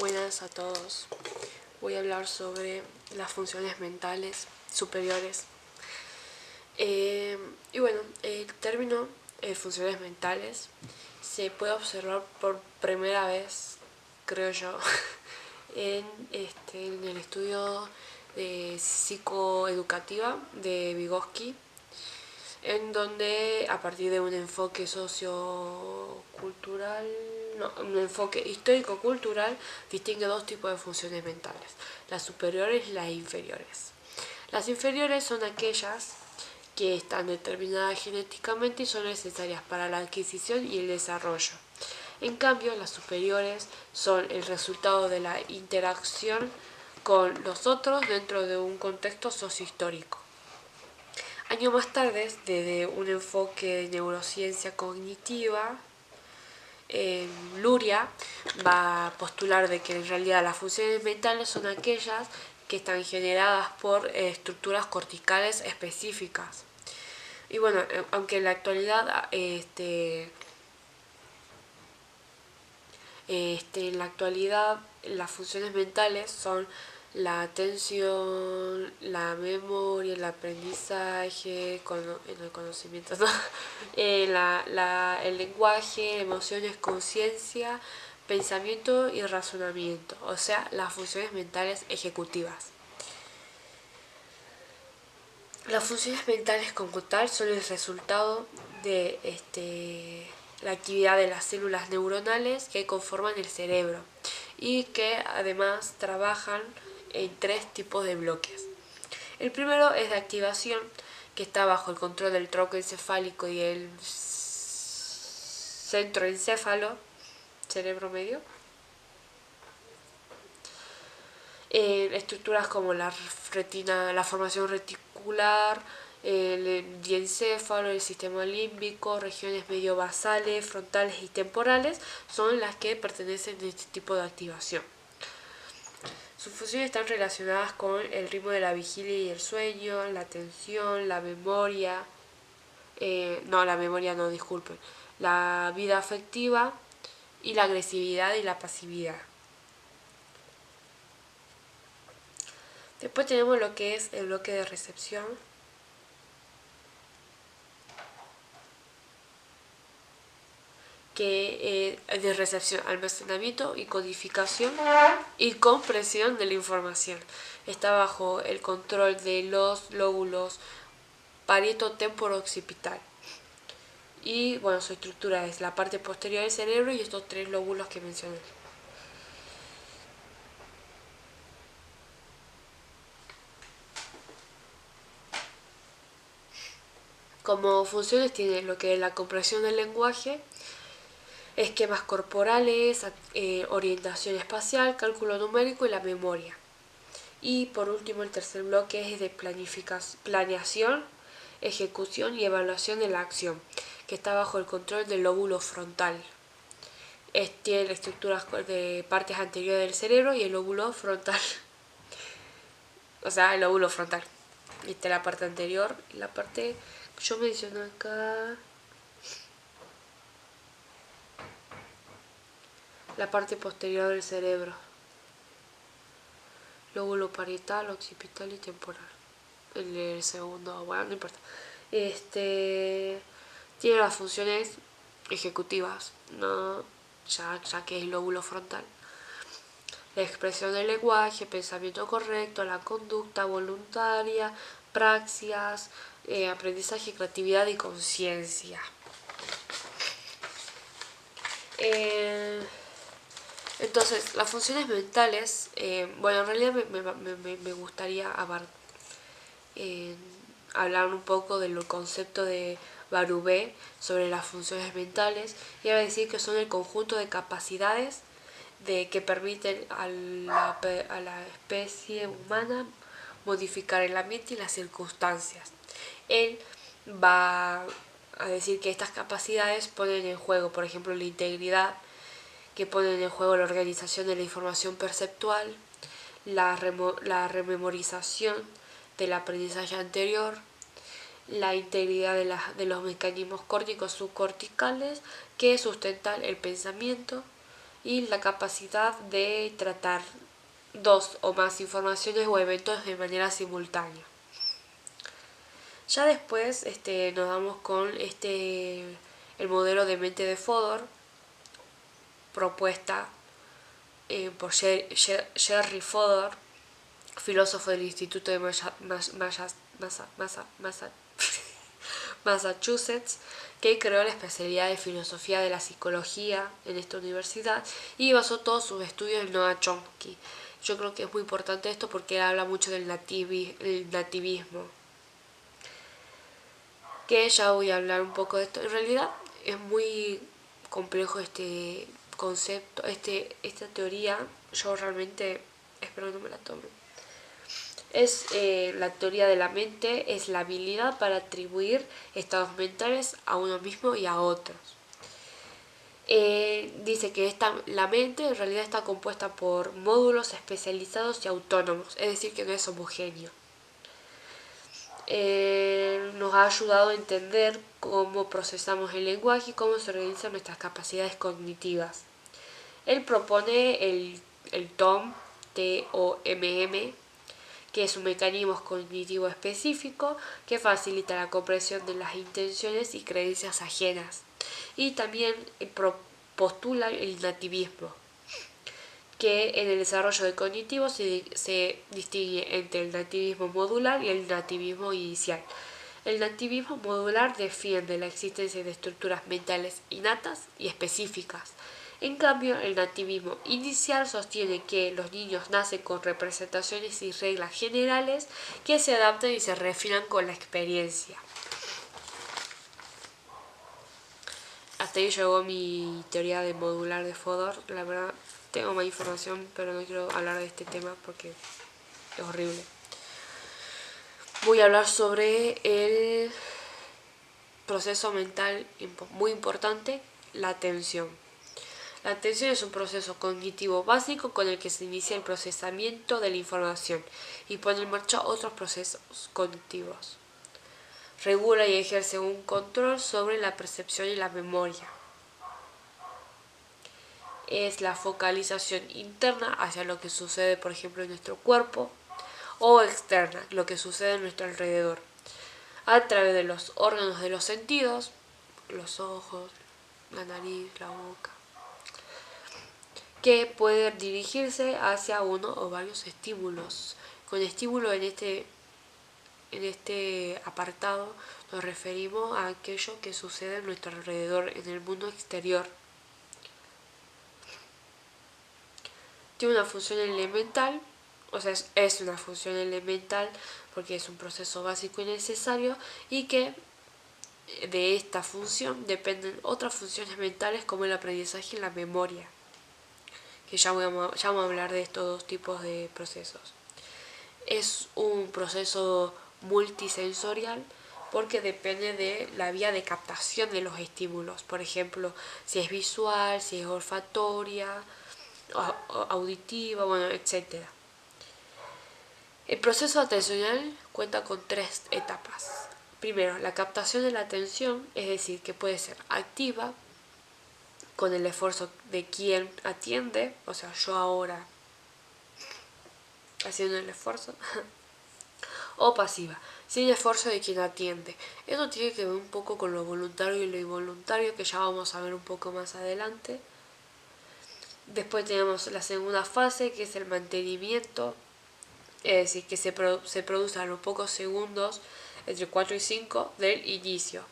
Buenas a todos. Voy a hablar sobre las funciones mentales superiores. Y bueno, el término funciones mentales se puede observar por primera vez, creo yo, en el estudio de psicoeducativa de Vygotsky, en donde a partir de un enfoque sociocultural, un enfoque histórico-cultural, distingue dos tipos de funciones mentales, las superiores y las inferiores. Las inferiores son aquellas que están determinadas genéticamente y son necesarias para la adquisición y el desarrollo. En cambio, las superiores son el resultado de la interacción con los otros dentro de un contexto sociohistórico. Años más tarde, desde un enfoque de neurociencia cognitiva, Luria va a postular de que en realidad las funciones mentales son aquellas que están generadas por estructuras corticales específicas. Y bueno, aunque en la actualidad las funciones mentales son la atención, la memoria, el aprendizaje, el conocimiento, ¿no? El lenguaje, emociones, conciencia, pensamiento y razonamiento, o sea, las funciones mentales ejecutivas. Las funciones mentales como tal son el resultado de la actividad de las células neuronales que conforman el cerebro y que además trabajan en tres tipos de bloques. El primero es de activación, que está bajo el control del tronco encefálico y el centroencéfalo, cerebro medio. Estructuras como la retina, la formación reticular, el diencéfalo, el sistema límbico, regiones medio basales, frontales y temporales son las que pertenecen a este tipo de activación. Sus funciones están relacionadas con el ritmo de la vigilia y el sueño, la atención, la memoria, la vida afectiva y la agresividad y la pasividad. Después tenemos lo que es el bloque de recepción, que es de recepción, almacenamiento y codificación y compresión de la información. Está bajo el control de los lóbulos parieto-temporo-occipital. Y bueno, su estructura es la parte posterior del cerebro y estos tres lóbulos que mencioné. Como funciones tiene lo que es la comprensión del lenguaje, esquemas corporales, orientación espacial, cálculo numérico y la memoria. Y por último el tercer bloque es de planeación, ejecución y evaluación de la acción, que está bajo el control del lóbulo frontal. Tiene estructuras de partes anteriores del cerebro y el lóbulo frontal. O sea, el lóbulo frontal. Esta es la parte anterior y la parte que yo menciono acá. La parte posterior del cerebro. Lóbulo parietal, occipital y temporal. El segundo, bueno, no importa. Tiene las funciones ejecutivas, ¿no? ya que es el lóbulo frontal. La expresión del lenguaje, pensamiento correcto, la conducta voluntaria, praxias, aprendizaje, creatividad y conciencia. Entonces, las funciones mentales, bueno, en realidad me gustaría hablar un poco del concepto de Barubé sobre las funciones mentales, y a decir que son el conjunto de capacidades que permiten a la especie humana modificar el ambiente y las circunstancias. Él va a decir que estas capacidades ponen en juego, por ejemplo, la integridad, que ponen en juego la organización de la información perceptual, la rememorización del aprendizaje anterior, la integridad de los mecanismos córticos subcorticales que sustentan el pensamiento, y la capacidad de tratar dos o más informaciones o eventos de manera simultánea. Ya después nos damos con el modelo de mente de Fodor, propuesta por Jerry Fodor, filósofo del Instituto de Massachusetts, que creó la especialidad de filosofía de la psicología en esta universidad y basó todos sus estudios en Noam Chomsky. Yo creo que es muy importante esto porque habla mucho del nativismo, que ya voy a hablar un poco de esto. En realidad es muy complejo este concepto, esta teoría. Yo realmente espero que no me la tomen. Es la teoría de la mente, es la habilidad para atribuir estados mentales a uno mismo y a otros. Dice que la mente en realidad está compuesta por módulos especializados y autónomos, es decir, que no es homogéneo. Nos ha ayudado a entender cómo procesamos el lenguaje y cómo se organizan nuestras capacidades cognitivas. Él propone el TOM, T-O-M-M, que es un mecanismo cognitivo específico que facilita la comprensión de las intenciones y creencias ajenas. Y también postula el nativismo, que en el desarrollo de cognitivo se distingue entre el nativismo modular y el nativismo inicial. El nativismo modular defiende la existencia de estructuras mentales innatas y específicas. En cambio, el nativismo inicial sostiene que los niños nacen con representaciones y reglas generales que se adaptan y se refinan con la experiencia. Hasta ahí llegó mi teoría de modular de Fodor. La verdad, tengo más información, pero no quiero hablar de este tema porque es horrible. Voy a hablar sobre el proceso mental muy importante, la atención. La atención es un proceso cognitivo básico con el que se inicia el procesamiento de la información y pone en marcha otros procesos cognitivos. Regula y ejerce un control sobre la percepción y la memoria. Es la focalización interna hacia lo que sucede, por ejemplo, en nuestro cuerpo, o externa, lo que sucede a nuestro alrededor, a través de los órganos de los sentidos, los ojos, la nariz, la boca, que puede dirigirse hacia uno o varios estímulos. Con estímulo en este apartado nos referimos a aquello que sucede a nuestro alrededor, en el mundo exterior. Tiene una función elemental, o sea, es una función elemental porque es un proceso básico y necesario, y que de esta función dependen otras funciones mentales como el aprendizaje y la memoria, que ya vamos a hablar de estos dos tipos de procesos. Es un proceso multisensorial porque depende de la vía de captación de los estímulos, por ejemplo, si es visual, si es olfatoria, auditiva, bueno, etc. El proceso atencional cuenta con 3 etapas. Primero, la captación de la atención, es decir, que puede ser activa, con el esfuerzo de quien atiende, o sea, yo ahora haciendo el esfuerzo, o pasiva, sin esfuerzo de quien atiende. Esto tiene que ver un poco con lo voluntario y lo involuntario, que ya vamos a ver un poco más adelante. Después tenemos la segunda fase, que es el mantenimiento, es decir, que se produce a los pocos segundos, entre 4 y 5 del inicio.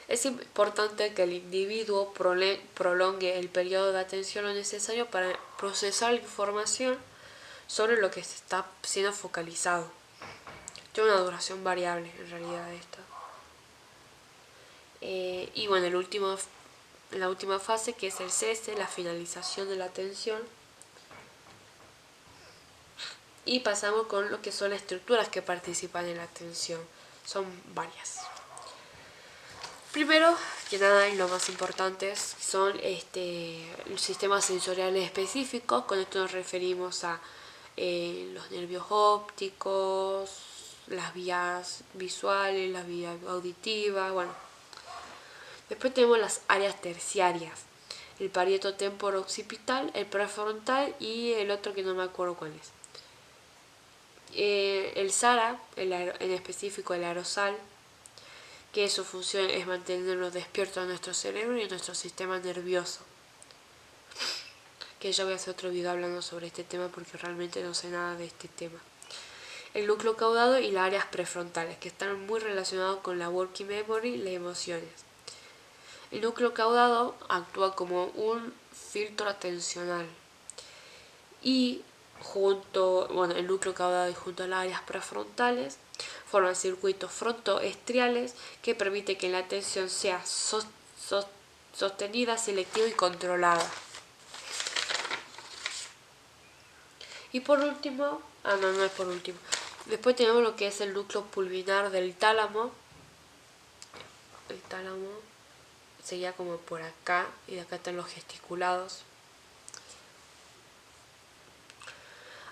Es importante que el individuo prolongue el periodo de atención lo necesario para procesar la información sobre lo que está siendo focalizado. Tiene una duración variable en realidad esto. Y bueno, la última fase, que es el cese, la finalización de la atención. Y pasamos con lo que son las estructuras que participan en la atención. Son varias. Primero que nada, y lo más importante, son los sistemas sensoriales específicos. Con esto nos referimos a los nervios ópticos, las vías visuales, las vías auditivas, bueno. Después tenemos las áreas terciarias. el parieto temporo-occipital, el prefrontal y el otro que no me acuerdo cuál es. El SARA, en específico el aerosal, que su función es mantenernos despiertos a nuestro cerebro y a nuestro sistema nervioso. Que ya voy a hacer otro video hablando sobre este tema porque realmente no sé nada de este tema. El núcleo caudado y las áreas prefrontales, que están muy relacionados con la working memory y las emociones. El núcleo caudado actúa como un filtro atencional y el núcleo caudado y junto a las áreas prefrontales forman circuitos frontoestriales que permiten que la atención sea sostenida, selectiva y controlada. Y por último, no es por último, después tenemos lo que es el núcleo pulvinar del tálamo. El tálamo sería como por acá y de acá están los gesticulados.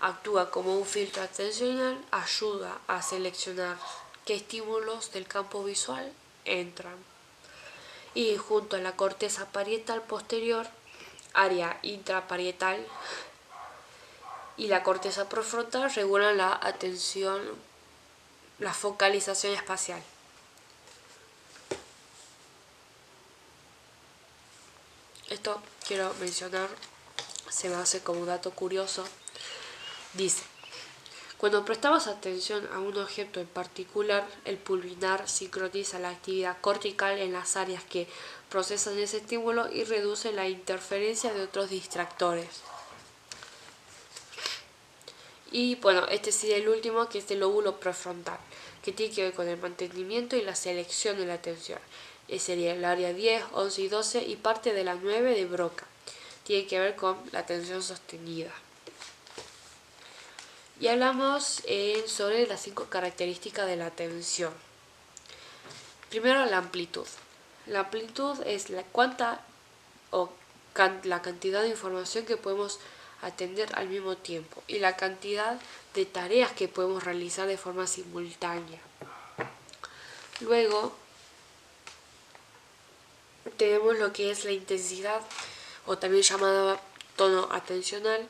Actúa como un filtro atencional, ayuda a seleccionar qué estímulos del campo visual entran. Y junto a la corteza parietal posterior, área intraparietal y la corteza prefrontal regulan la atención, la focalización espacial. Esto quiero mencionar, se me hace como un dato curioso. Dice, cuando prestamos atención a un objeto en particular, el pulvinar sincroniza la actividad cortical en las áreas que procesan ese estímulo y reduce la interferencia de otros distractores. Y bueno, este sería el último, que es el lóbulo prefrontal, que tiene que ver con el mantenimiento y la selección de la atención. Sería el área 10, 11 y 12 y parte de la 9 de Broca. Tiene que ver con la atención sostenida. Y hablamos sobre las 5 características de la atención. Primero, la amplitud. La amplitud es la cantidad de información que podemos atender al mismo tiempo y la cantidad de tareas que podemos realizar de forma simultánea. Luego tenemos lo que es la intensidad, o también llamada tono atencional,